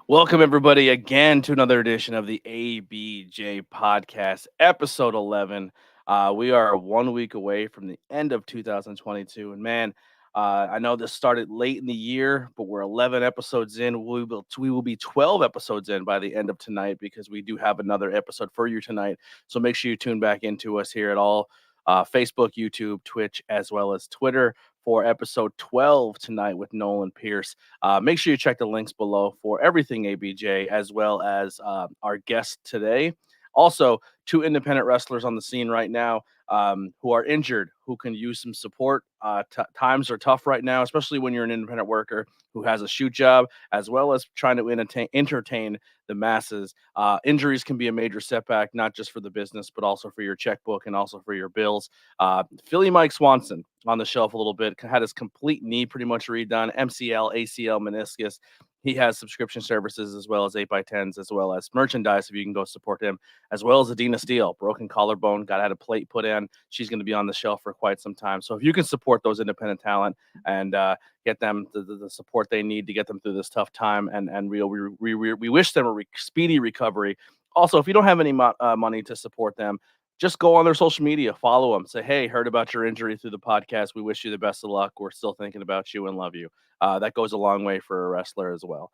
Welcome, everybody, again to another edition of the ABJ Podcast, episode 11. We are 1 week away from the end of 2022. And man, I know this started late in the year, but we're 11 episodes in. We will be 12 episodes in by the end of tonight because we do have another episode for you tonight. So make sure you tune back into us here at all Facebook, YouTube, Twitch, as well as Twitter for episode 12 tonight with Nolan Pierce. Make sure you check the links below for everything ABJ, as well as our guest today. Also, two independent wrestlers on the scene right now who are injured, who can use some support. Times are tough right now, especially when you're an independent worker who has a shoot job, as well as trying to entertain the masses. Injuries can be a major setback, not just for the business, but also for your checkbook and also for your bills. Philly Mike Swanson on the shelf a little bit, had his complete knee pretty much redone, MCL, ACL, meniscus. He has subscription services as well as 8x10s, as well as merchandise if you can go support him, as well as Adina Steele, broken collarbone, had a plate put in. She's going to be on the shelf for quite some time. So if you can support those independent talent and get them the support they need to get them through this tough time, and we wish them a speedy recovery. Also, if you don't have any money to support them, just go on their social media, follow them, say, hey, heard about your injury through the podcast. We wish you the best of luck. We're still thinking about you and love you. That goes a long way for a wrestler as well.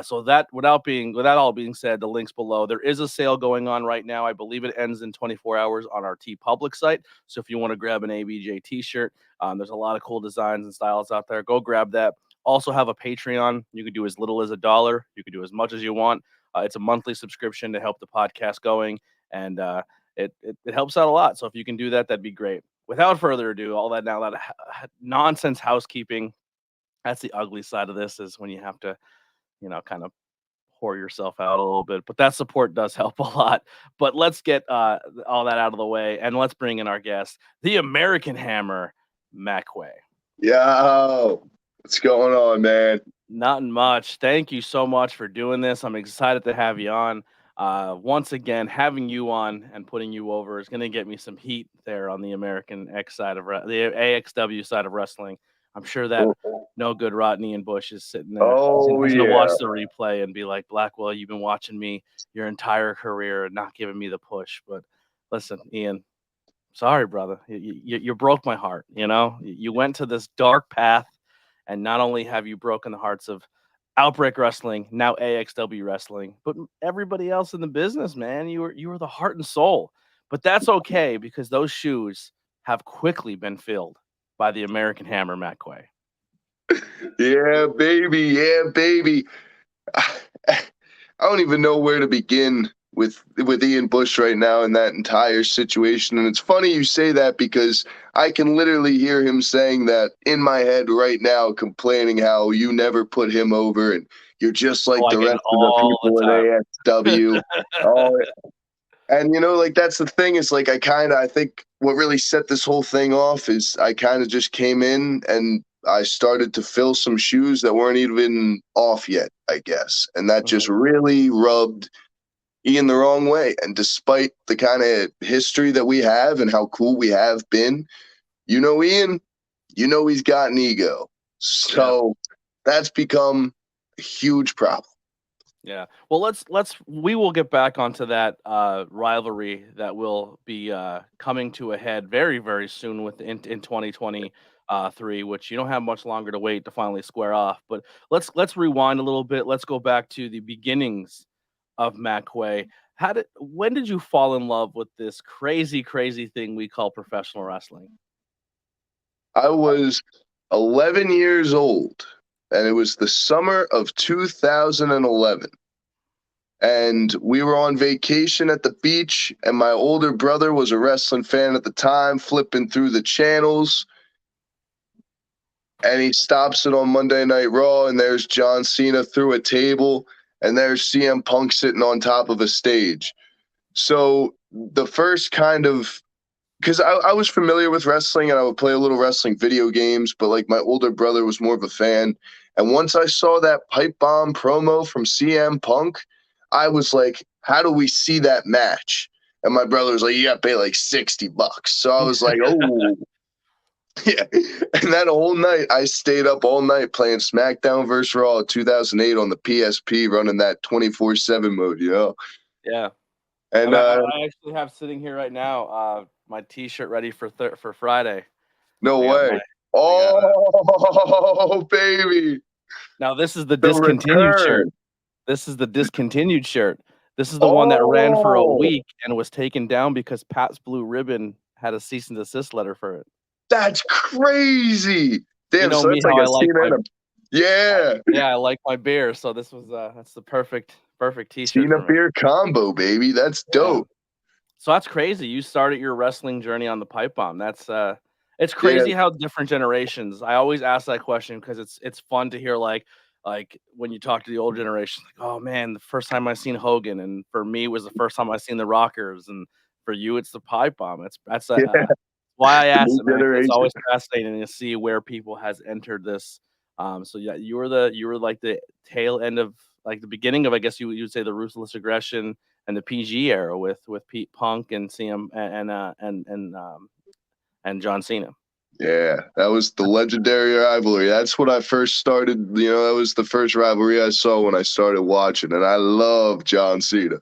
So that without all being said, the links below, there is a sale going on right now. I believe it ends in 24 hours on our T Public site. So if you want to grab an ABJ t-shirt, there's a lot of cool designs and styles out there. Go grab that. Also have a Patreon. You can do as little as $1. You can do as much as you want. It's a monthly subscription to help the podcast going. And it helps out a lot. So if you can do that, that'd be great. Without further ado, all that nonsense housekeeping, that's the ugly side of this, is when you have to, kind of pour yourself out a little bit. But that support does help a lot. But let's get all that out of the way, and let's bring in our guest, the American Hammer, Quay. Yo, what's going on, man? Nothing much. Thank you so much for doing this. I'm excited to have you on. Once again, having you on and putting you over is going to get me some heat there on the American X side of the AXW side of wrestling. I'm sure that no good Rodney and Bush is sitting there. Oh, He's yeah. going to watch the replay and be like, Blackwell, you've been watching me your entire career and not giving me the push. But listen, Ian, sorry, brother. You broke my heart. You went to this dark path, and not only have you broken the hearts of Outbreak Wrestling, now AXW Wrestling, but everybody else in the business, man. You were the heart and soul. But that's okay, because those shoes have quickly been filled by the American Hammer, Quay. Yeah, baby. Yeah, baby. I don't even know where to begin with Ian Bush right now in that entire situation. And it's funny you say that, because I can literally hear him saying that in my head right now, complaining how you never put him over and you're just like the rest of the people in AXW. And, that's the thing, is like, I think what really set this whole thing off is I kind of just came in and I started to fill some shoes that weren't even off yet, I guess. And that just really rubbed Ian the wrong way. And despite the kind of history that we have and how cool we have been, Ian, he's got an ego. So that's become a huge problem. Yeah. Well, we will get back onto that rivalry that will be coming to a head very, very soon in 2023, which you don't have much longer to wait to finally square off. But let's rewind a little bit. Let's go back to the beginnings of Quay. When did you fall in love with this crazy, crazy thing we call professional wrestling? I was 11 years old. And it was the summer of 2011. And we were on vacation at the beach, and my older brother was a wrestling fan at the time, flipping through the channels. And he stops it on Monday Night Raw, and there's John Cena through a table, and there's CM Punk sitting on top of a stage. So the first kind of, because I was familiar with wrestling and I would play a little wrestling video games, but like my older brother was more of a fan. And once I saw that pipe bomb promo from CM Punk, I was like, how do we see that match? And my brother was like, you got to pay like $60. So I was like, oh, Yeah, and that whole night, I stayed up all night playing SmackDown vs. Raw 2008 on the PSP, running that 24/7 mode, you know? Yeah. And I actually have sitting here right now, my T-shirt ready for Friday. no I got way. my I got Oh, baby, now this is the the discontinued shirt. return. This is the discontinued shirt. This is the one that ran for a Oh, week and was taken down because Pat's Blue Ribbon had a cease and desist letter for it. that's crazy. You Damn, know so me, that's like how a I like scene my and a yeah, yeah, I like my beer, so this was that's the perfect T-shirt Cena for me. beer combo, baby. That's Yeah. dope. So that's crazy. You started your wrestling journey on the pipe bomb. That's it's Yeah, crazy how different generations. I always ask that question because it's fun to hear like when you talk to the old generation, like, oh man, the first time I seen Hogan, and for me it was the first time I seen the Rockers, and for you it's the pipe bomb. That's yeah, why I the asked new it, man, 'cause it's generation. always fascinating to see where people has entered this. So yeah, you were like the tail end of like the beginning of, I guess you'd say, the ruthless aggression and the PG era with Pete Punk and CM and John Cena. Yeah, that was the legendary rivalry. That's when I first started. You know, that was the first rivalry I saw when I started watching, and I love John Cena.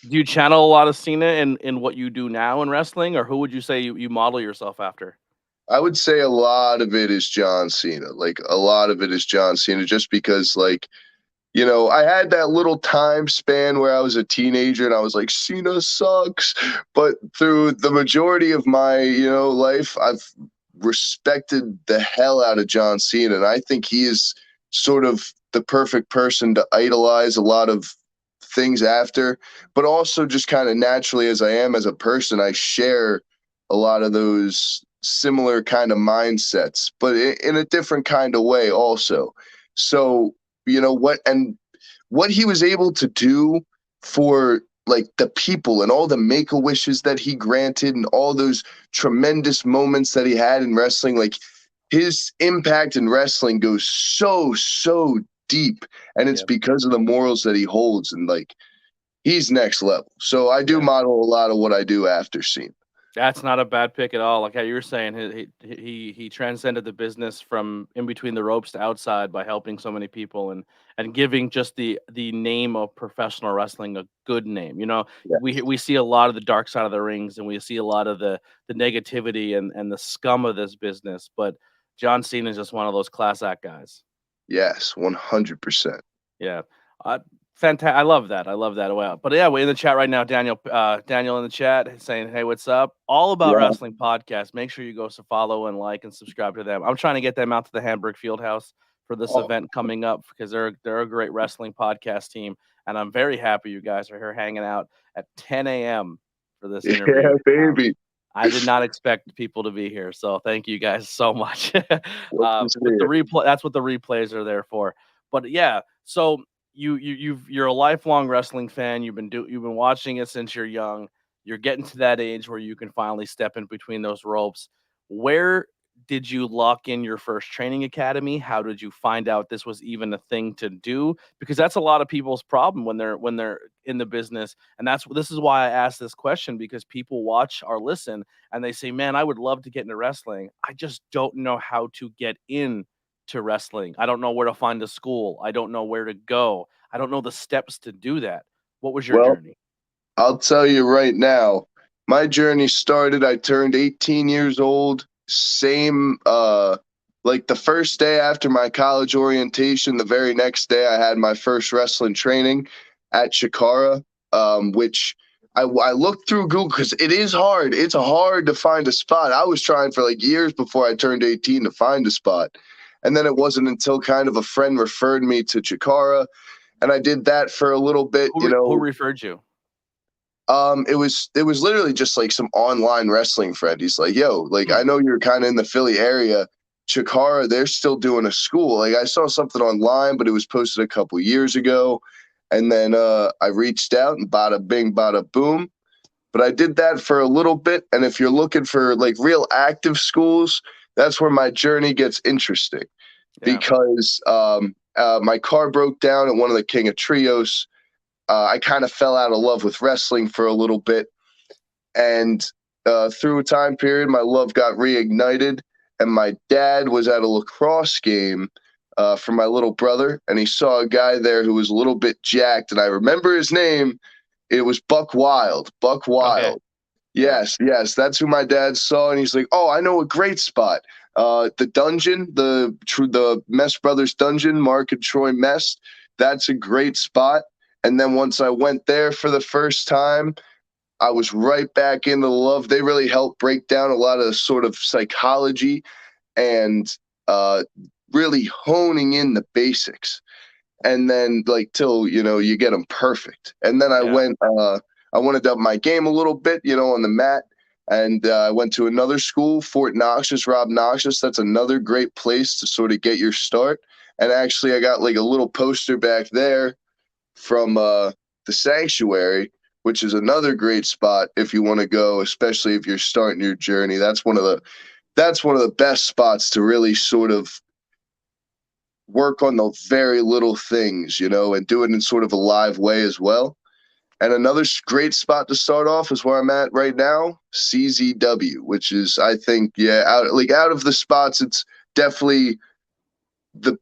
Do you channel a lot of Cena in what you do now in wrestling, or who would you say you model yourself after? I would say a lot of it is John Cena. Like a lot of it is John Cena, just because like you know, I had that little time span where I was a teenager and I was like, Cena sucks. But through the majority of my, you know, life, I've respected the hell out of John Cena. And I think he is sort of the perfect person to idolize a lot of things after, but also just kind of naturally as I am as a person, I share a lot of those similar kind of mindsets, but in a different kind of way also. So, you know what he was able to do for like the people and all the make-a-wishes that he granted and all those tremendous moments that he had in wrestling, like his impact in wrestling goes so deep, and it's Yep. because of the morals that he holds, and like he's next level. So I do Yeah. model a lot of what I do after scene. That's not a bad pick at all. Like how you were saying, he transcended the business from in between the ropes to outside by helping so many people and giving just the name of professional wrestling a good name. You know, Yeah. we see a lot of the dark side of the rings, and we see a lot of the negativity and the scum of this business. But John Cena is just one of those class act guys. Yes, 100%. Yeah. I love that. I love that. Well, but yeah, we're in the chat right now. Daniel in the chat saying, "Hey, what's up? All About Yeah. Wrestling podcast. Make sure you go follow and like and subscribe to them. I'm trying to get them out to the Hamburg Fieldhouse for this Oh, event coming up because they're a great wrestling podcast team, and I'm very happy you guys are here hanging out at 10 a.m. for this interview. yeah, baby. I did not expect people to be here, so thank you guys so much. Love to see With the it. replay, that's what the replays are there for. But yeah, so you're a lifelong wrestling fan. You've been watching it since you're young. You're getting to that age where you can finally step in between those ropes. Where did you lock in your first training academy? How did you find out this was even a thing to do? Because that's a lot of people's problem when they're in the business. And this is why I asked this question, because people watch or listen and they say, "Man, I would love to get into wrestling. I just don't know how to get in to wrestling. I don't know where to find a school. I don't know where to go. I don't know the steps to do that." What was your Well, journey? I'll tell you right now, my journey started, I turned 18 years old, same like the first day after my college orientation, the very next day I had my first wrestling training at Shikara, which I looked through Google because it is hard. It's hard to find a spot. I was trying for like years before I turned 18 to find a spot. And then it wasn't until kind of a friend referred me to Chikara, and I did that for a little bit, you Who know. referred you? It was literally just like some online wrestling friend. He's like, "Yo, like Hmm. I know you're kind of in the Philly area. Chikara, they're still doing a school. Like I saw something online, but it was posted a couple years ago, and then I reached out and bada bing, bada boom. But I did that for a little bit, and if you're looking for like real active schools, that's where my journey gets interesting Yeah. because my car broke down at one of the King of Trios. I kind of fell out of love with wrestling for a little bit, and through a time period, my love got reignited. and my dad was at a lacrosse game for my little brother, and he saw a guy there who was a little bit jacked, and I remember his name. It was Buck Wild. Buck Okay. Wild. Yeah. Yes, that's who my dad saw, and he's like, "Oh, I know a great spot. The dungeon, the Mess Brothers dungeon, Mark and Troy Mess. That's a great spot." And then once I went there for the first time, I was right back into the love. They really helped break down a lot of sort of psychology and uh, really honing in the basics. And then like till you get them perfect. And then Yeah. I wanted to up my game a little bit, on the mat. And I went to another school, Fort Noxious, Rob Noxious. That's another great place to sort of get your start. And actually, I got like a little poster back there from the Sanctuary, which is another great spot if you want to go, especially if you're starting your journey. That's one of the best spots to really sort of work on the very little things, and do it in sort of a live way as well. And another great spot to start off is where I'm at right now, CZW, which is, I think, yeah, out of the spots, it's definitely the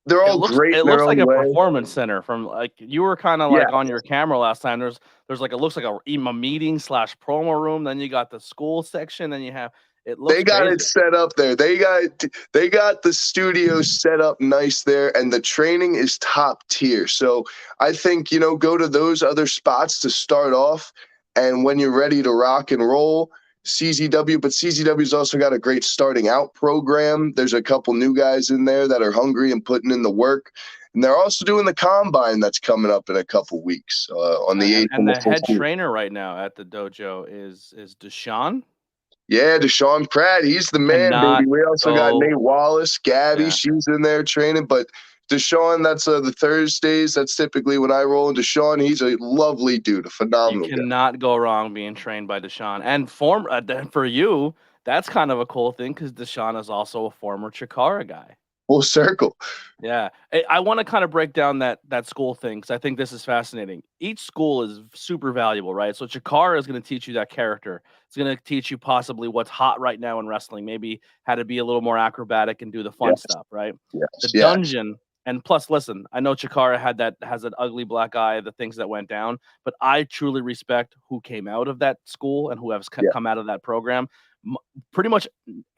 they're It all looks great it in their looks like own a way. performance center from like you were kind of Yeah, like on your camera last time. There's like it looks like a meeting slash promo room. Then you got the school section. Then you have it looks they got it crazy. set up there. They got the studio set up nice there, and the training is top tier. So I think go to those other spots to start off, and when you're ready to rock and roll, CZW. But CZW's also got a great starting out program. There's a couple new guys in there that are hungry and putting in the work. And they're also doing the combine that's coming up in a couple weeks on the And 8th and the the head 15th. trainer right now at the dojo is Deshaun. Yeah, Deshaun Pratt, he's the man, baby. Cannot We also got go. Nate Wallace, Gabby, Yeah, she's in there training. But Deshaun, that's the Thursdays. That's typically when I roll. And Deshaun, he's a lovely dude, a you phenomenal guy. cannot go wrong being trained by Deshaun. And for you, that's kind of a cool thing because Deshaun is also a former Chikara guy. Full circle. Yeah, I want to kind of break down that school thing because I think this is fascinating. Each school is super valuable, right? So Chikara is going to teach you that character. It's going to teach you possibly what's hot right now in wrestling, maybe how to be a little more acrobatic and do the fun Yes, stuff, right? The yes, yes. dungeon, and plus, listen, I know Chikara has that ugly black eye, the things that went down, but I truly respect who came out of that school and who has Yeah, come out of that program. Pretty much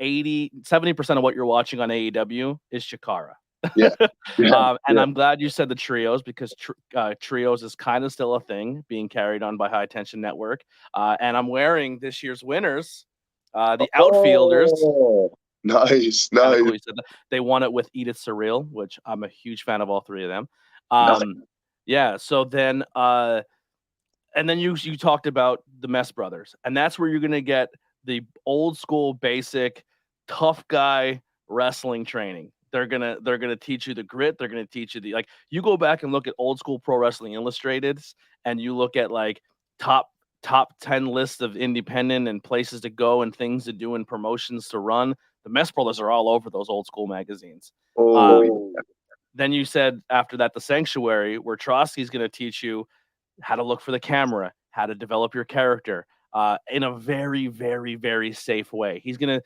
70% of what you're watching on AEW is Chikara. yeah, yeah, And yeah. I'm glad you said the trios because trios is kind of still a thing being carried on by High Tension Network. And I'm wearing this year's winners, the outfielders. Oh, nice, Kind of nice, cool. You said that they won it with Edith Surreal, which I'm a huge fan of all three of them. nice. Yeah. So then, and then you talked about the Mess Brothers, and that's where you're gonna get the old school basic tough guy wrestling training. They're gonna teach you the grit. They're gonna teach you the like. You go back and look at old school Pro Wrestling Illustrated, and you look at like top top 10 lists of independent and places to go and things to do and promotions to run. The Mess Brothers are all over those old school magazines. Oh, yeah. Um, then you said after that the Sanctuary, where Trotsky's going to teach you how to look for the camera, how to develop your character in a very, very, very safe way. He's gonna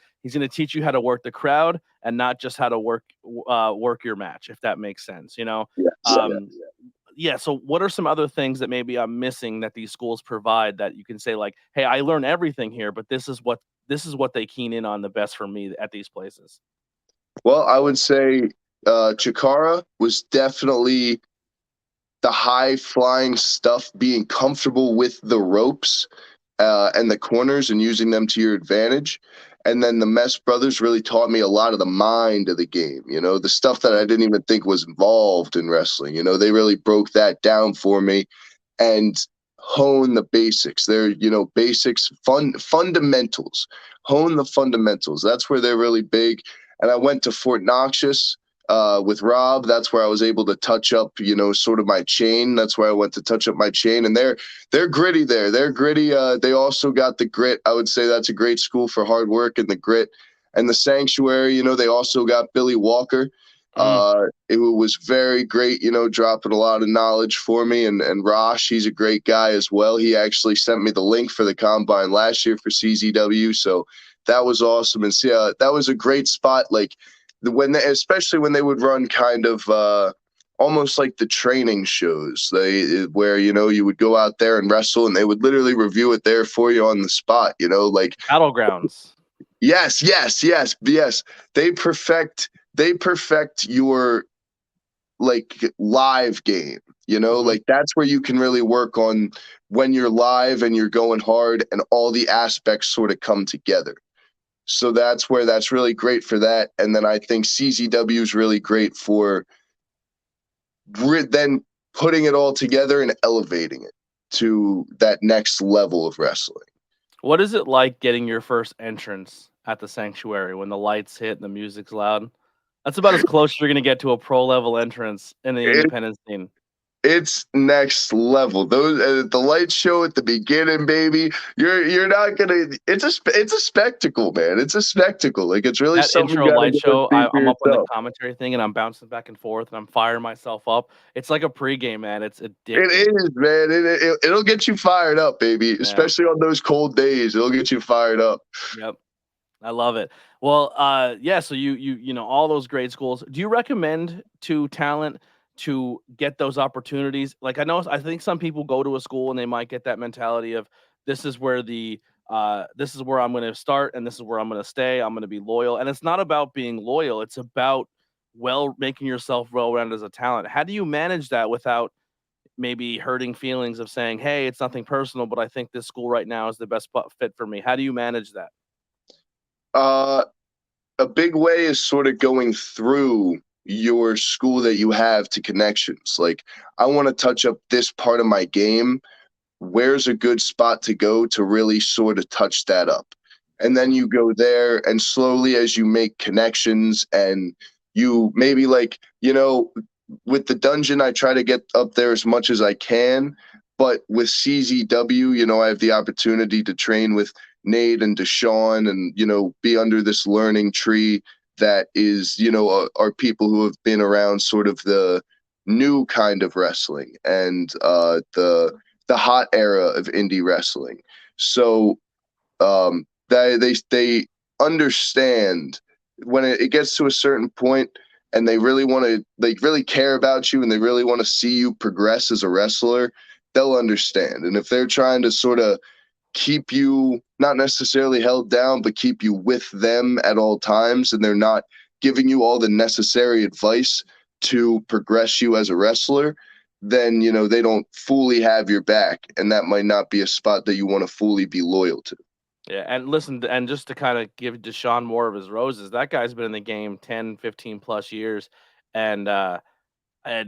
teach you how to work the crowd and not just how to work your match, if that makes sense. Yes, yes. Yeah. So, what are some other things that maybe I'm missing that these schools provide that you can say like, hey, I learned everything here, but this is what they keen in on the best for me at these places. Well, I would say Chikara was definitely the high flying stuff, being comfortable with the ropes and the corners and using them to your advantage. And then the Mess Brothers really taught me a lot of the mind of the game, the stuff that I didn't even think was involved in wrestling. They really broke that down for me and hone the basics. They're, basics, fundamentals, hone the fundamentals. That's where they're really big. And I went to Fort Noxious with Rob. That's where I was able to touch up, sort of my chain. That's where I went to touch up my chain. And they're gritty there. They're gritty. They also got the grit. I would say that's a great school for hard work and the grit. And the Sanctuary, they also got Billy Walker. Mm, It was very great, dropping a lot of knowledge for me. And Rosh, he's a great guy as well. He actually sent me the link for the combine last year for CZW. So that was awesome. And see, that was a great spot. Like especially when they would run kind of almost like the training shows, where you would go out there and wrestle, and they would literally review it there for you on the spot. Like Battlegrounds. yes, yes, yes, yes. They perfect your like live game. Mhm. Like that's where you can really work on when you're live and you're going hard, and all the aspects sort of come together. So that's where that's really great for that. And then I think CZW is really great for then putting it all together and elevating it to that next level of wrestling. What is it like getting your first entrance at the Sanctuary when the lights hit and the music's loud? That's about as close you're gonna get to a pro level entrance in the It, independent scene. it's next level. Those the light show at the beginning, baby. You're not gonna. It's a spectacle, man. It's a spectacle. Like it's really That something you intro got to light go and show, see for I'm up on the yourself. commentary thing and I'm bouncing back and forth and I'm firing myself up. It's like a pregame, man. It's It addicting. is, man. It'll get you fired up, baby. Yeah. Especially on those cold days, it'll get you fired up. Yep. I love it. Well, yeah, so you know all those grade schools. Do you recommend to talent to get those opportunities? Like I think some people go to a school and they might get that mentality of this is where this is where I'm going to start and this is where I'm going to stay. I'm going to be loyal. And it's not about being loyal. It's about making yourself well-rounded as a talent. How do you manage that without maybe hurting feelings of saying, "Hey, it's nothing personal, but I think this school right now is the best fit for me." How do you manage that? Uh, a big way is sort of going through your school that you have to connections. Like, I want to touch up this part of my game. Where's a good spot to go to really sort of touch that up? And then Mhm. you go there, and slowly as you make connections, and you maybe like, with the dungeon, I try to get up there as much as I can. But with CZW, I have the opportunity to train with Nate and Deshaun, and, be under this learning tree that is, are people who have been around sort of the new kind of wrestling, and the hot era of indie wrestling. So they understand when it gets to a certain point, and they really care about you, and they really want to see you progress as a wrestler. They'll understand. And if they're trying to sort of keep you not necessarily held down, but keep you with them at all times, and they're not giving you all the necessary advice to progress you as a wrestler, then they don't fully have your back, and that might not be a spot that you want to fully be loyal to. Yeah, and listen, and just to kind of give Deshaun more of his roses, that guy's been in the game 10, 15 plus years, and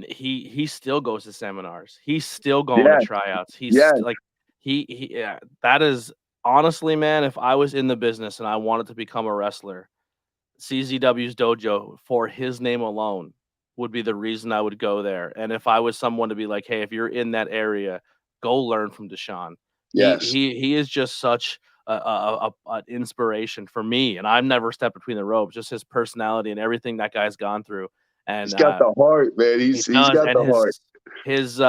he still goes to seminars. He's still going to Yeah, tryouts. yeah, Like yeah, that is honestly, man, if I was in the business and I wanted to become a wrestler, CZW's dojo for his name alone would be the reason I would go there. And if I was someone to be like, "Hey, if you're in that area, go learn from Deshaun." yes. He is just such an inspiration for me, and I've never stepped between the ropes. Just his personality and everything that guy's gone through, He's and got the heart, man. he He's does, got and the heart. his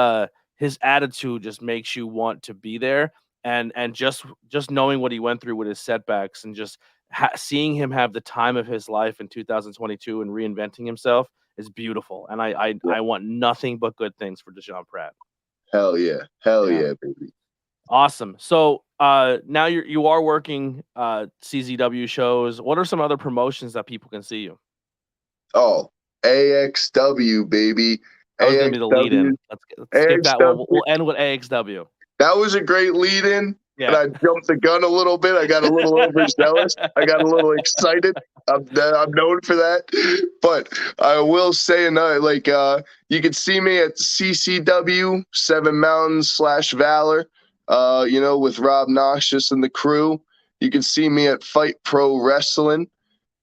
his attitude just makes you want to be there, and just knowing what he went through with his setbacks and just seeing him have the time of his life in 2022 and reinventing himself is beautiful, and Yeah. I want nothing but good things for Deshaun Pratt. Hell yeah. Hell Yeah, yeah, baby. awesome. So now you are working CZW shows. What are some other promotions that people can see you? Oh, AXW, baby. That was gonna be the lead AXW. in. Let's skip that one. AXW. We'll end with AXW. That was a great lead in, and Yeah. I jumped the gun a little bit. I got a little overzealous. I got a little excited. I'm known for that. But I will say another, like, you can see me at CCW, Seven Mountains / Valor, with Rob Noxious and the crew. You can see me at Fight Pro Wrestling,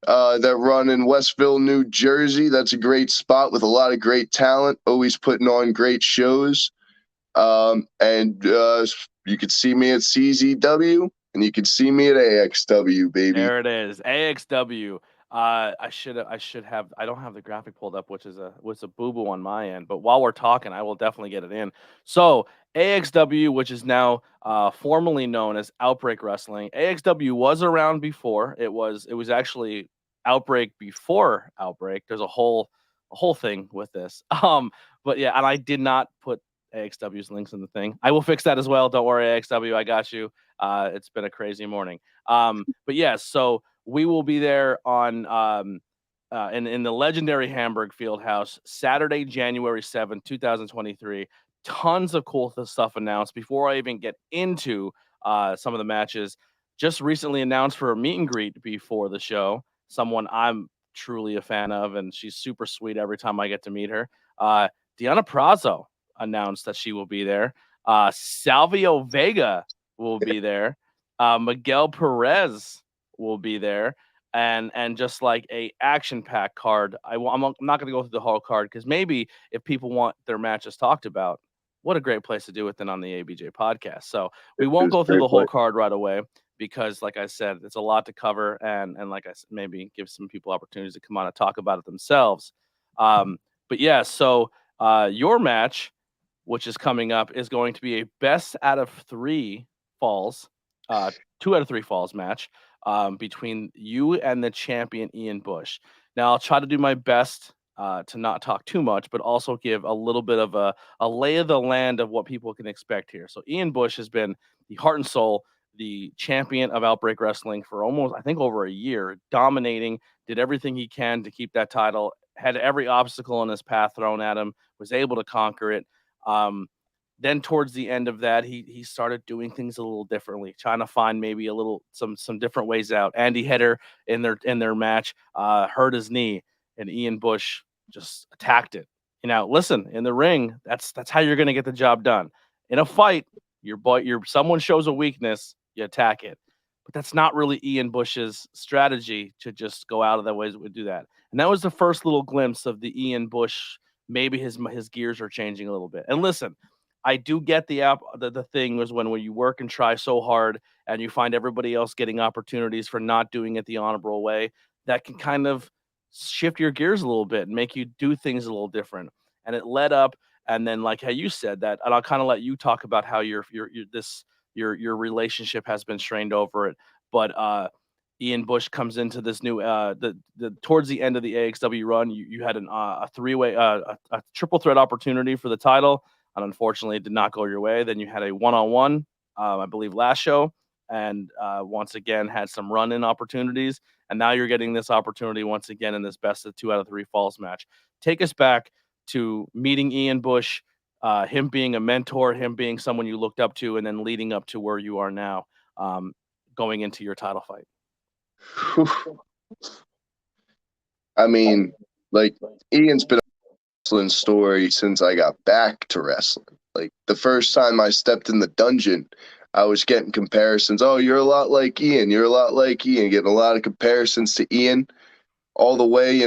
that run in Westville, New Jersey. That's a great spot with a lot of great talent, always putting on great shows. And you can see me at CZW, and you can see me at AXW, baby. There it is. AXW. I should have. I don't have the graphic pulled up, which is a boo boo on my end. But while we're talking, I will definitely get it in. So AXW, which is now formerly known as Outbreak Wrestling, AXW was around before. It was actually Outbreak before Outbreak. There's a whole thing with this. But yeah, and I did not put AXW's links in the thing. I will fix that as well. Don't worry, AXW, I got you. It's been a crazy morning. But yeah, so we will be there on in the legendary Hamburg Fieldhouse Saturday, January 7th, 2023. Tons of cool stuff announced. Before I even get into some of the matches, just recently announced for a meet and greet before the show. Someone I'm truly a fan of, and she's super sweet every time I get to meet her. Deanna Prazo announced that she will be there. Salvio Vega will be there. Miguel Perez will be there, and just like a action packed card. I'm not going to go through the whole card because maybe if people want their matches talked about, what a great place to do it than on the ABJ podcast. So we It won't was go a through great the whole play. card right away because, like I said, it's a lot to cover, and like I said, maybe give some people opportunities to come on and talk about it themselves. But yeah, so your match, which is coming up, is going to be a best out of three falls, uh, 2 out of 3 falls match between you and the champion Ian Bush. Now, I'll try to do my best to not talk too much, but also give a little bit of a lay of the land of what people can expect here. So, Ian Bush has been the heart and soul, the champion of Outbreak Wrestling for almost, I think, over a year, dominating, did everything he can to keep that title, had every obstacle in his path thrown at him, was able to conquer it. Um, then towards the end of that, he started doing things a little differently, trying to find maybe a little some different ways out. Andy Header in their match hurt his knee, and Ian Bush just attacked it. Listen, in the ring, that's how you're going to get the job done. In a fight, someone shows a weakness, you attack it. But that's not really Ian Bush's strategy to just go out of the ways to do that. And that was the first little glimpse of the Ian Bush. Maybe his gears are changing a little bit. And listen, I do get the thing was when you work and try so hard and you find everybody else getting opportunities for not doing it the honorable way, that can kind of shift your gears a little bit and make you do things a little different. And it led up, and then like how you said that, and I'll kind of let you talk about how your relationship has been strained over it. But Ian Bush comes into this new the towards the end of the AXW run. You had a three-way a triple threat opportunity for the title, and unfortunately it did not go your way. Then you had a one-on-one, I believe, last show, and once again had some run-in opportunities, and now you're getting this opportunity once again in this best of 2 out of 3 falls match. Take us back to meeting Ian Bush, him being a mentor, him being someone you looked up to, and then leading up to where you are now, going into your title fight. I mean, like, Ian's been a wrestling story since I got back to wrestling. Like, the first time I stepped in the dungeon, I was getting comparisons. Oh, you're a lot like Ian. You're a lot like Ian. Getting a lot of comparisons to Ian all the way,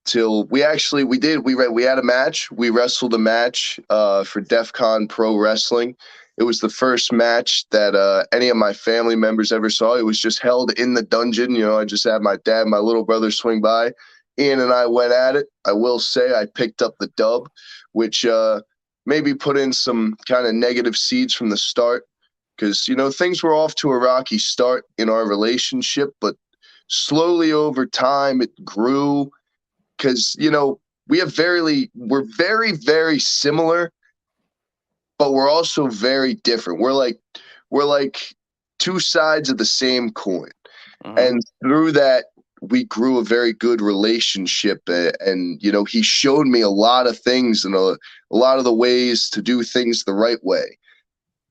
till we had a match. We wrestled a match for DEF CON Pro Wrestling. It was the first match that any of my family members ever saw. It was just held in the dungeon. I just had my dad, my little brother swing by. Ian and I went at it. I will say I picked up the dub, which maybe put in some kind of negative seeds from the start because, things were off to a rocky start in our relationship, but slowly over time it grew because, we're very, very similar, but we're also very different. We're like two sides of the same coin. Mhm. And through that, we grew a very good relationship. And, he showed me a lot of things and a lot of the ways to do things the right way.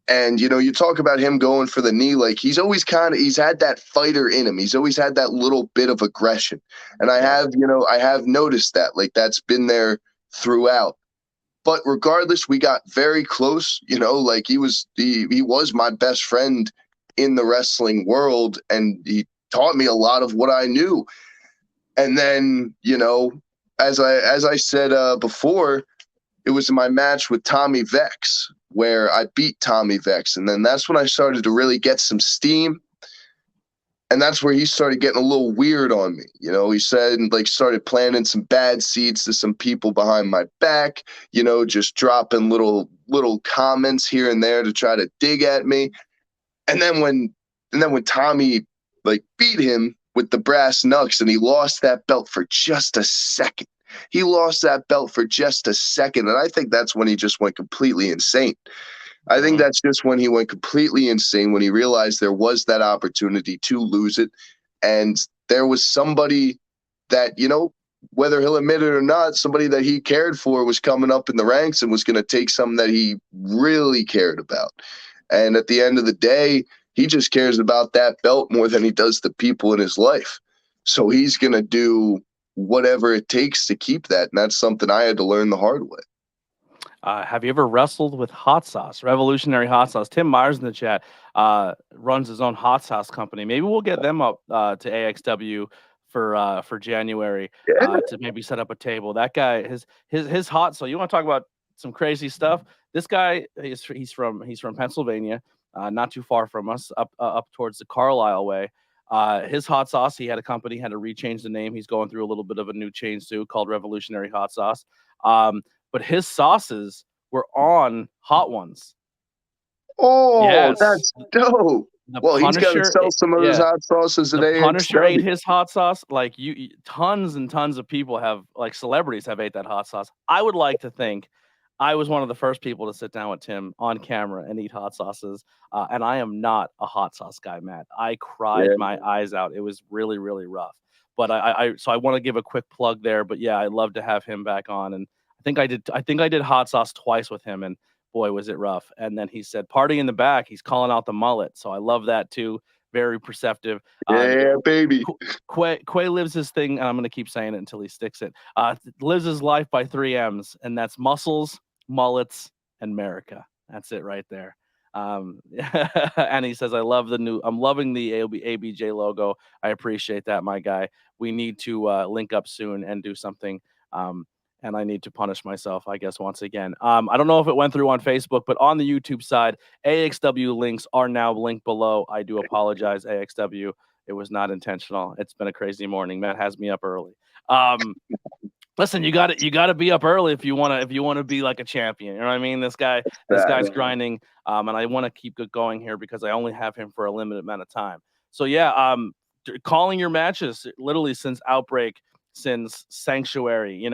And, you talk about him going for the knee, like he's had that fighter in him. He's always had that little bit of aggression. And I have noticed that, like, that's been there throughout. But regardless, we got very close, like he was my best friend in the wrestling world. And he taught me a lot of what I knew. And then, as I said before, it was in my match with Tommy Vex where I beat Tommy Vex. And then that's when I started to really get some steam. And that's where he started getting a little weird on me. He said, like, started planting some bad seeds to some people behind my back, just dropping little comments here and there to try to dig at me. And then when Tommy like beat him with the brass knucks and he lost that belt for just a second. He lost that belt for just a second. And I think that's when he just went completely insane. I think that's just when he went completely insane, when he realized there was that opportunity to lose it. And there was somebody that, whether he'll admit it or not, somebody that he cared for was coming up in the ranks and was going to take something that he really cared about. And at the end of the day, he just cares about that belt more than he does the people in his life. So he's going to do whatever it takes to keep that. And that's something I had to learn the hard way. Have you ever wrestled with hot sauce? Revolutionary Hot Sauce. Tim Myers in the chat runs his own hot sauce company. Maybe we'll get them up to AXW for January to maybe set up a table. That guy, his hot sauce. You want to talk about some crazy stuff? This guy, he's from Pennsylvania, not too far from us, up towards the Carlisle way. His hot sauce, he had a company, had to rechange the name. He's going through a little bit of a new change too, called Revolutionary Hot Sauce. But his sauces were on Hot Ones. Oh, yes. That's dope. Well, he's got to sell some of those hot sauces today. The Punisher ate his hot sauce. Like tons and tons of people have, like celebrities have ate that hot sauce. I would like to think I was one of the first people to sit down with Tim on camera and eat hot sauces. And I am not a hot sauce guy, Matt. I cried my eyes out. It was really, really rough. But so I want to give a quick plug there. But yeah, I'd love to have him back on. And I think I did hot sauce twice with him, and boy, was it rough. And then he said, "Party in the back." He's calling out the mullet, so I love that too. Very perceptive. Baby. Quay lives his thing, and I'm going to keep saying it until he sticks it. Lives his life by 3 M's, and that's muscles, mullets, and America. That's it right there. And he says, I'm loving the ABJ logo. I appreciate that, my guy. We need to link up soon and do something. And I need to punish myself, I guess, once again. I don't know if it went through on Facebook, but on the YouTube side, AXW links are now linked below. I do apologize, AXW. It was not intentional. It's been a crazy morning. Matt has me up early. Listen, you got to be up early if you want to be like a champion. You know what I mean? This guy's grinding, and I want to keep it going here because I only have him for a limited amount of time. So yeah, calling your matches literally since Outbreak, since Sanctuary.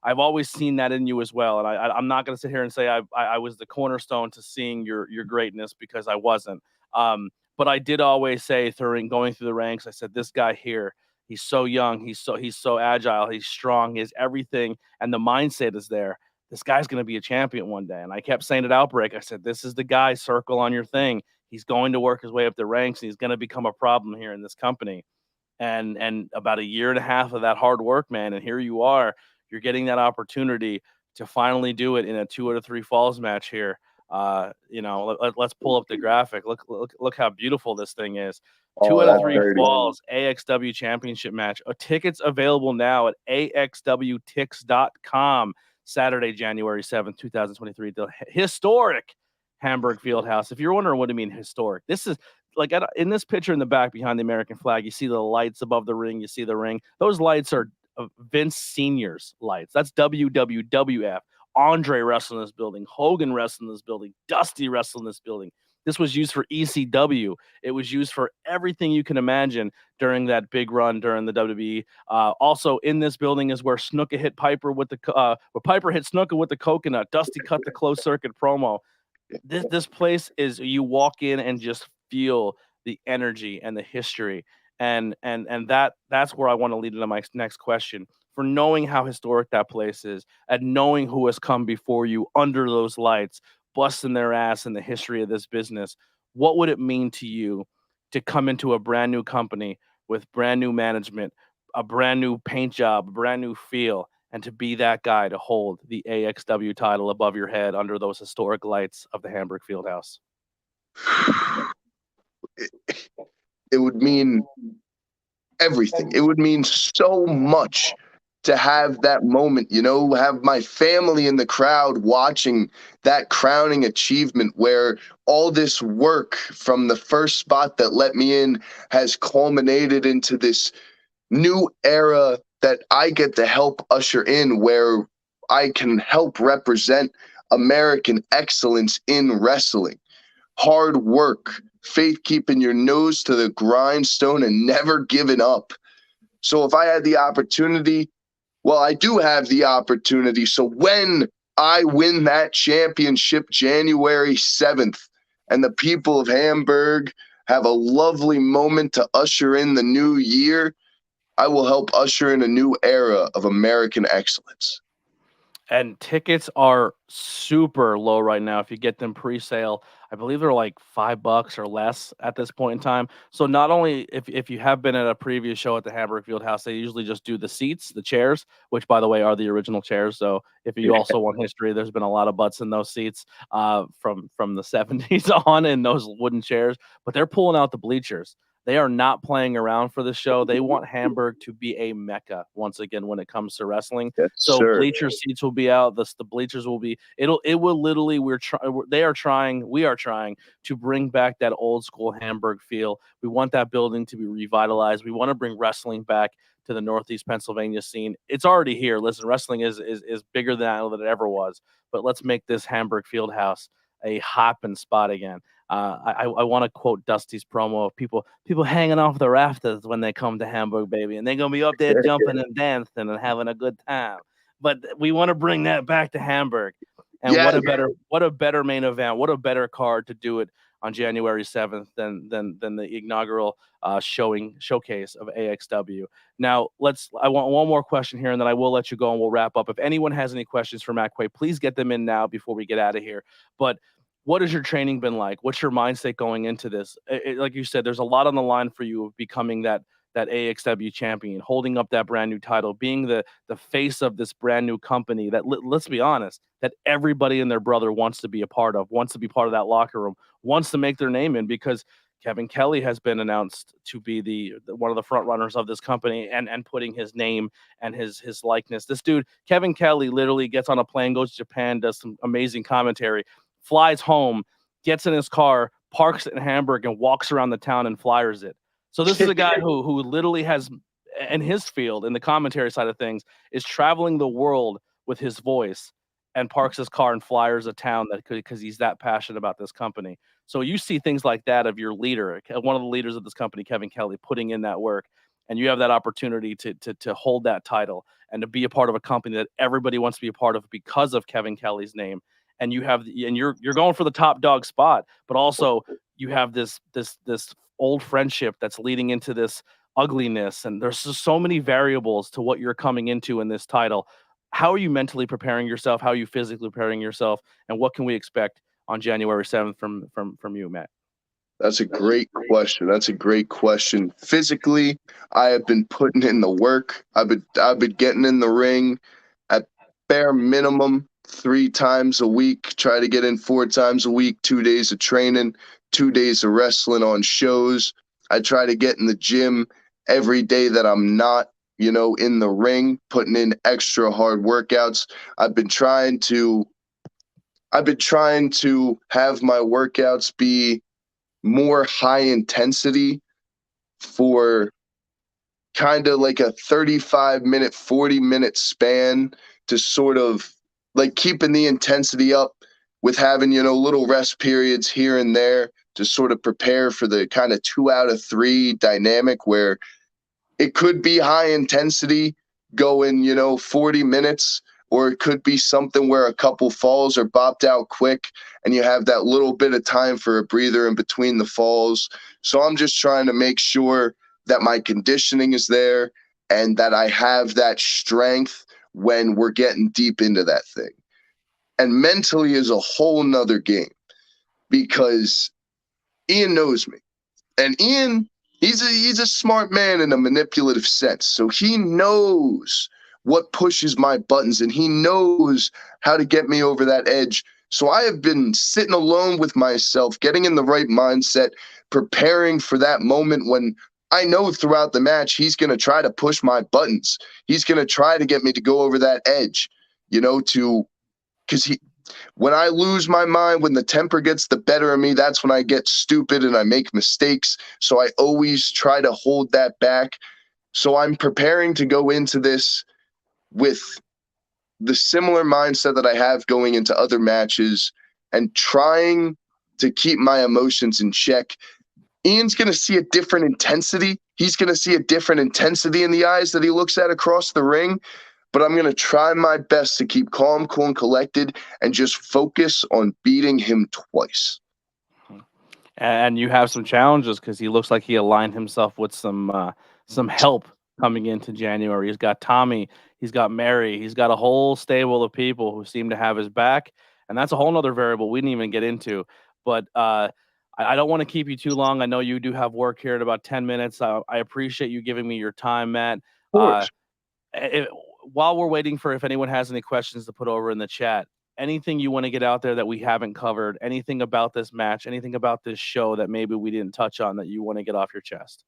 I've always seen that in you as well, and I'm not going to sit here and say I was the cornerstone to seeing your greatness, because I wasn't. But I did always say going through the ranks, I said, this guy here, he's so young, he's so agile, he's strong, he has everything, and the mindset is there. This guy's going to be a champion one day. And I kept saying at Outbreak, I said, this is the guy, circle on your thing. He's going to work his way up the ranks, and he's going to become a problem here in this company. And about a year and a half of that hard work, man, and here you are. You're getting that opportunity to finally do it in a 2 out of 3 falls match here. Let's pull up the graphic. Look how beautiful this thing is. 2 out of 3 falls, AXW championship match. Tickets available now at axwtix.com. Saturday, January 7th, 2023. The historic Hamburg Fieldhouse. If you're wondering what I mean historic, this is like in this picture in the back behind the American flag, you see the lights above the ring. You see the ring. Those lights are Vince Sr.'s lights. That's WWF. Andre wrestled in this building. Hogan wrestled in this building. Dusty wrestled in this building. This was used for ECW. It was used for everything you can imagine during that big run during the WWE. Also in this building is where Snuka hit Piper with where Piper hit Snuka with the coconut. Dusty cut the closed circuit promo. This place is, you walk in and just feel the energy and the history. And that's where I want to lead into my next question. For knowing how historic that place is, and knowing who has come before you under those lights, busting their ass in the history of this business, what would it mean to you to come into a brand new company with brand new management, a brand new paint job, a brand new feel, and to be that guy to hold the AXW title above your head under those historic lights of the Hamburg Fieldhouse? It would mean everything. It would mean so much to have that moment, have my family in the crowd watching that crowning achievement where all this work from the first spot that let me in has culminated into this new era that I get to help usher in, where I can help represent American excellence in wrestling. Hard work, faith, keeping your nose to the grindstone and never giving up. So if I had the opportunity, well, I do have the opportunity. So when I win that championship January 7th and the people of Hamburg have a lovely moment to usher in the new year, I will help usher in a new era of American excellence. And tickets are super low right now. If you get them pre-sale, I believe they're like $5 or less at this point in time. So not only if you have been at a previous show at the Hamburg Field House, they usually just do the seats, the chairs, which by the way are the original chairs. So if you also want history, there's been a lot of butts in those seats from the 70s on in those wooden chairs. But they're pulling out the bleachers. They are not playing around for the show. They want Hamburg to be a mecca once again when it comes to wrestling. Yes, So sir. bleacher seats will be out. The bleachers will be. It will literally. They are trying. We are trying to bring back that old school Hamburg feel. We want that building to be revitalized. We want to bring wrestling back to the Northeast Pennsylvania scene. It's already here. Listen, wrestling is bigger than it ever was. But let's make this Hamburg Fieldhouse a hopping spot again. I want to quote Dusty's promo of people hanging off the rafters when they come to Hamburg, baby, and they're gonna be up there jumping and dancing and having a good time. But we want to bring that back to Hamburg. And Yeah, what a better main event, what a better card to do it on January 7th than the inaugural showcase of AXW. Now I want one more question here, and then I will let you go and we'll wrap up. If anyone has any questions for Matt Quay, please get them in now before we get out of here. But what has your training been like? What's your mindset going into this? Like you said, there's a lot on the line for you of becoming that AXW champion, holding up that brand new title, being the face of this brand new company that let's be honest, that everybody and their brother wants to be a part of, wants to be part of that locker room, wants to make their name in, because Kevin Kelly has been announced to be the one of the front runners of this company and putting his name and his likeness. This dude, Kevin Kelly, literally gets on a plane, goes to Japan, does some amazing commentary, flies home, gets in his car, parks in Hamburg, and walks around the town and flyers it. So this is a guy who literally has, in his field, in the commentary side of things, is traveling the world with his voice and parks his car and flyers a town that because he's that passionate about this company. So you see things like that of your leader, one of the leaders of this company, Kevin Kelly, putting in that work, and you have that opportunity to hold that title and to be a part of a company that everybody wants to be a part of because of Kevin Kelly's name. And you're going for the top dog spot, but also you have this old friendship that's leading into this ugliness, and there's just so many variables to what you're coming into in this title. How are you mentally preparing yourself? How are you physically preparing yourself? And what can we expect on January 7th from you, Matt? That's a great question. That's a great question. Physically, I have been putting in the work. I've been getting in the ring at bare minimum 3 times a week. Try to get in 4 times a week, 2 days of training, 2 days of wrestling on shows. I try to get in the gym every day that I'm not, in the ring, putting in extra hard workouts. I've been trying to have my workouts be more high intensity for kind of like a 35-minute, 40-minute span, to sort of like keeping the intensity up with having, little rest periods here and there to sort of prepare for the kind of 2 out of 3 dynamic where it could be high intensity going, 40 minutes, or it could be something where a couple falls are bopped out quick and you have that little bit of time for a breather in between the falls. So I'm just trying to make sure that my conditioning is there and that I have that strength when we're getting deep into that thing. And mentally is a whole nother game, because Ian knows me. And Ian, he's a smart man in a manipulative sense. So he knows what pushes my buttons, and he knows how to get me over that edge. So I have been sitting alone with myself, getting in the right mindset, preparing for that moment when I know throughout the match he's going to try to push my buttons. He's going to try to get me to go over that edge, because when I lose my mind, when the temper gets the better of me, that's when I get stupid and I make mistakes. So I always try to hold that back. So I'm preparing to go into this with the similar mindset that I have going into other matches and trying to keep my emotions in check. Ian's going to see a different intensity. He's going to see a different intensity in the eyes that he looks at across the ring. But I'm going to try my best to keep calm, cool, and collected and just focus on beating him twice. And you have some challenges because he looks like he aligned himself with some help coming into January. He's got Tommy, he's got Mary, he's got a whole stable of people who seem to have his back, and that's a whole nother variable we didn't even get into. But I don't want to keep you too long. I know you do have work here in about 10 minutes. I appreciate you giving me your time, Matt. Of Uh, course. it, while we're waiting for if anyone has any questions to put over in the chat, anything you want to get out there that we haven't covered, anything about this match, anything about this show that maybe we didn't touch on that you want to get off your chest?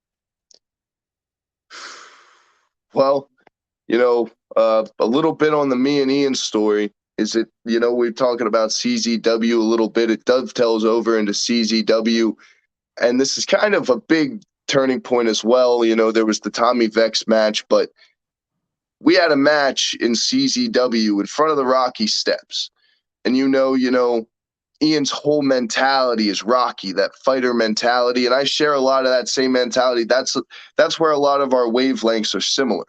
Well, a little bit on the me and Ian story is it, we're talking about CZW a little bit. It dovetails over into CZW. And this is kind of a big turning point as well. There was the Tommy Vex match, but we had a match in CZW in front of the Rocky Steps. And Ian's whole mentality is Rocky, that fighter mentality. And I share a lot of that same mentality. That's where a lot of our wavelengths are similar.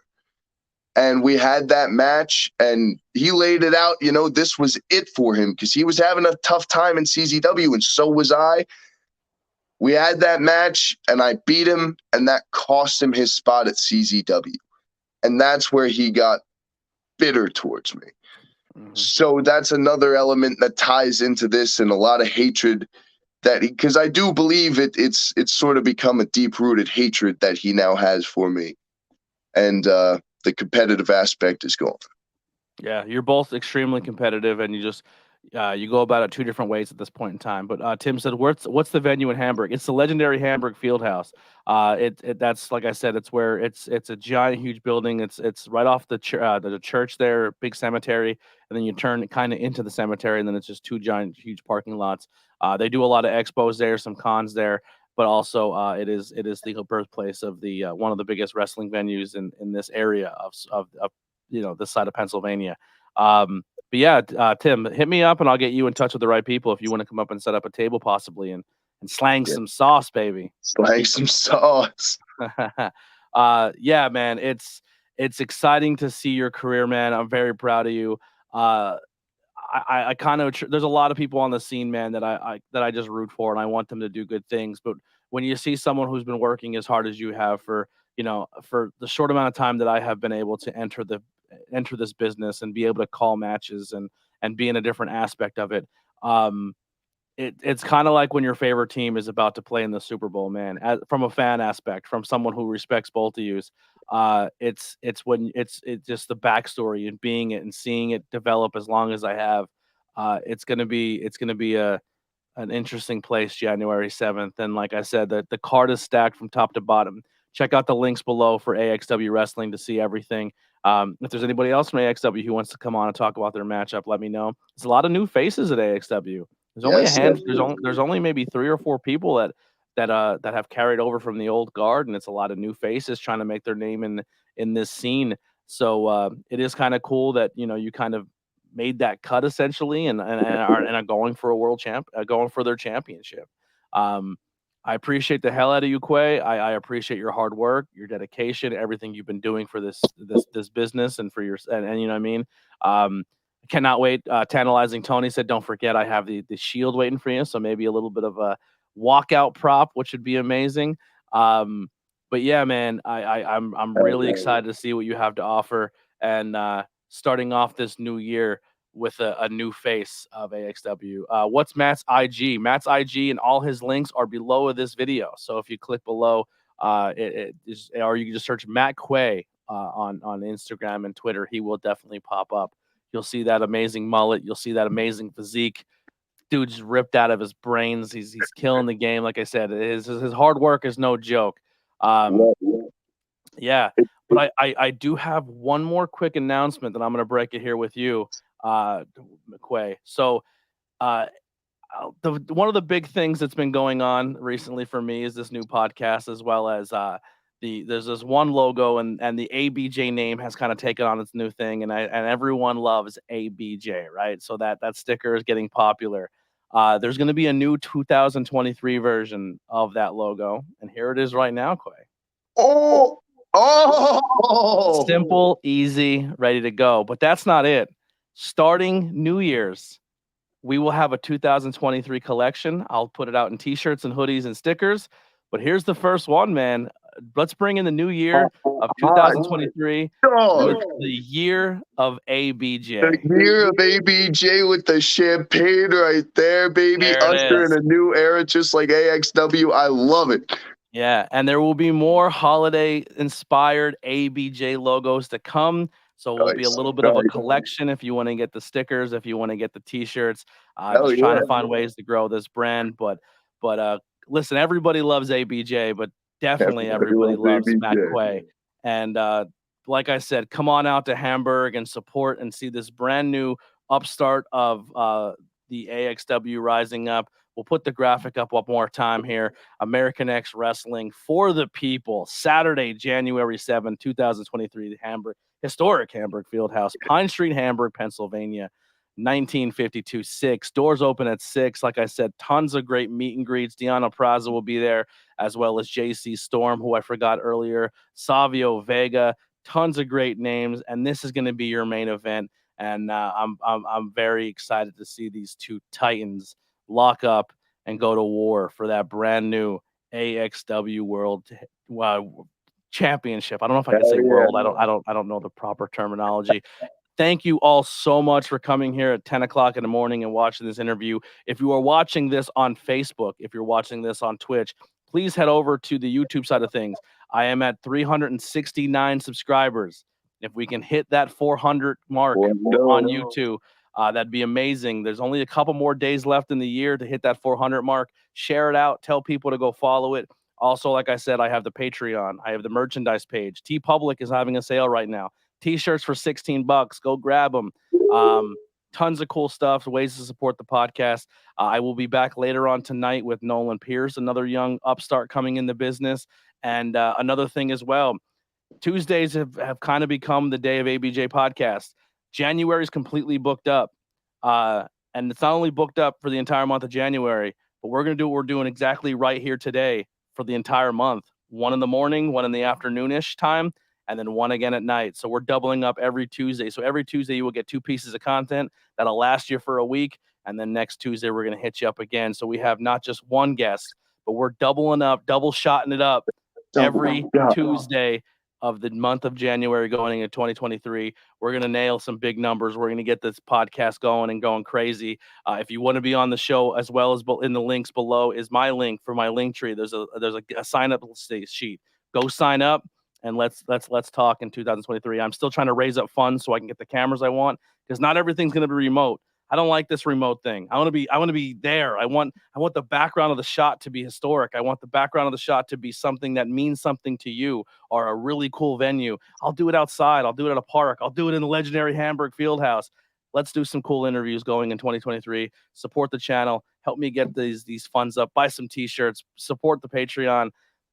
And we had that match and he laid it out. This was it for him because he was having a tough time in CZW and so was I. We had that match and I beat him and that cost him his spot at CZW. And that's where he got bitter towards me. Mm-hmm. So that's another element that ties into this and a lot of hatred because I do believe it's sort of become a deep-rooted hatred that he now has for me. And the competitive aspect is gone. Yeah, you're both extremely competitive, and you go about it two different ways at this point in time. But Tim said, "What's the venue in Hamburg? It's the legendary Hamburg Fieldhouse. That's like I said, it's where it's a giant, huge building. It's right off the church there, big cemetery, and then you turn kind of into the cemetery, and then it's just two giant, huge parking lots. They do a lot of expos there, some cons there." But also, it is the birthplace of the one of the biggest wrestling venues in this area of this side of Pennsylvania. But yeah, Tim, hit me up and I'll get you in touch with the right people if you want to come up and set up a table possibly and slang some sauce, baby. Slang some sauce. Yeah, man, it's exciting to see your career, man. I'm very proud of you. I kind of there's a lot of people on the scene, man, that I just root for and I want them to do good things. But when you see someone who's been working as hard as you have for the short amount of time that I have been able to enter this business and be able to call matches and be in a different aspect of it, it's kind of like when your favorite team is about to play in the Super Bowl, man. From a fan aspect, from someone who respects both of you, it's just the backstory and being it and seeing it develop as long as I have. It's gonna be an interesting place January 7th. And like I said, the card is stacked from top to bottom. Check out the links below for AXW Wrestling to see everything. If there's anybody else from AXW who wants to come on and talk about their matchup, let me know. There's a lot of new faces at AXW. There's only a hand. There's only maybe 3 or 4 people that have carried over from the old guard, and it's a lot of new faces trying to make their name in this scene. So it is kind of cool that you kind of made that cut essentially, and are going for a world going for their championship. I appreciate the hell out of you, Quay. I appreciate your hard work, your dedication, everything you've been doing for this business and for and you know what I mean. Cannot wait. Tantalizing Tony said, "Don't forget, I have the shield waiting for you." So maybe a little bit of a walkout prop, which would be amazing. But yeah, man, I'm really excited to see what you have to offer and starting off this new year with a new face of AXW. What's Matt's IG? Matt's IG and all his links are below this video. So if you click below, or you can just search Matt Quay on Instagram and Twitter, he will definitely pop up. You'll see that amazing mullet. You'll see that amazing physique. Dude's ripped out of his brains. He's killing the game. Like I said, his hard work is no joke. Um, Yeah. yeah, but I do have one more quick announcement that I'm going to break it here with you, Quay. So, uh, one of the big things that's been going on recently for me is this new podcast, as well as there's this one logo, and the ABJ name has kind of taken on its new thing, and everyone loves ABJ, right? So that sticker is getting popular. There's going to be a new 2023 version of that logo, and here it is right now, Quay. Oh, oh, Simple, easy, ready to go. But that's not it. Starting New Year's, we will have a 2023 collection. I'll put it out in t-shirts and hoodies and stickers. But here's the first one, man. Let's bring in the new year of hot 2023 dog. with the year of The ABJ. year of ABJ with the champagne right there, baby. There it Usher in is. a new era, just like AXW. I love it. Yeah, and there will be more holiday-inspired ABJ logos to come. So it will be a Nice. little bit of a Nice. collection if you want to get the stickers, if you want to get the t-shirts. Hell Just trying yeah. to find ways to grow this brand. But listen, everybody loves ABJ, but definitely Everybody everybody loves loves Matt ABJ. Quay. And like I said, come on out to Hamburg and support and see this brand new upstart of the AXW rising up. We'll put the graphic up one more time here. American X Wrestling for the people. Saturday, January 7th, 2023, the historic Hamburg Fieldhouse, Pine Street, Hamburg, Pennsylvania, 1952 6. Doors open at 6. Like I said, tons of great meet and greets. Deanna Praza will be there, as well as JC Storm, who I forgot earlier, Savio Vega, tons of great names. And this is going to be your main event. And I'm very excited to see these two titans lock up and go to war for that brand new AXW World Championship. I don't know if I can Hell say yeah. world. I don't know the proper terminology. Thank you all so much for coming here at 10 o'clock in the morning and watching this interview. If you are watching this on Facebook, if you're watching this on Twitch, please head over to the YouTube side of things. I am at 369 subscribers. If we can hit that 400 mark on YouTube, that'd be amazing. There's only a couple more days left in the year to hit that 400 mark. Share it out. Tell people to go follow it. Also, like I said, I have the Patreon. I have the merchandise page. T Public is having a sale right now. T-shirts for $16. Go grab them. Tons of cool stuff, ways to support the podcast. I will be back later on tonight with Nolan Pierce, another young upstart coming in the business. And another thing as well, Tuesdays have kind of become the day of ABJ podcast. January is completely booked up. And it's not only booked up for the entire month of January, but we're going to do what we're doing exactly right here today for the entire month. One in the morning, one in the afternoonish time, and then one again at night. So we're doubling up every Tuesday. So every Tuesday you will get 2 pieces of content that'll last you for a week. And then next Tuesday we're going to hit you up again. So we have not just one guest, but we're doubling up, double shotting it up every Tuesday of the month of January going into 2023. We're going to nail some big numbers. We're going to get this podcast going and going crazy. If you want to be on the show, as well as in the links below is my link for my link tree. There's a sign up sheet. Go sign up and let's talk in 2023. I'm still trying to raise up funds so I can get the cameras I want, because not everything's going to be remote. I don't like this remote thing. I want to be there. I want the background of the shot to be historic. I want the background of the shot to be something that means something to you, or a really cool venue. I'll do it outside. I'll do it at a park. I'll do it in the legendary Hamburg Fieldhouse. Let's do some cool interviews going in 2023. Support the channel. Help me get these funds up. Buy some t-shirts. Support the Patreon.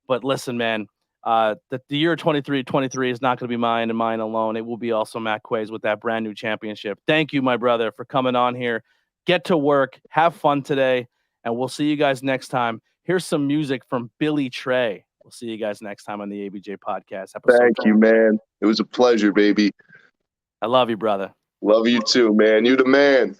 But listen, man, the year 23 is not going to be mine and mine alone. It will be also Matt Quay's with that brand new championship. Thank you, my brother, for coming on here. Get to work. Have fun today. And we'll see you guys next time. Here's some music from Billy Trey. We'll see you guys next time on the ABJ Podcast episode. Thank you, man. It was a pleasure, baby. I love you, brother. Love you too, man. You the man.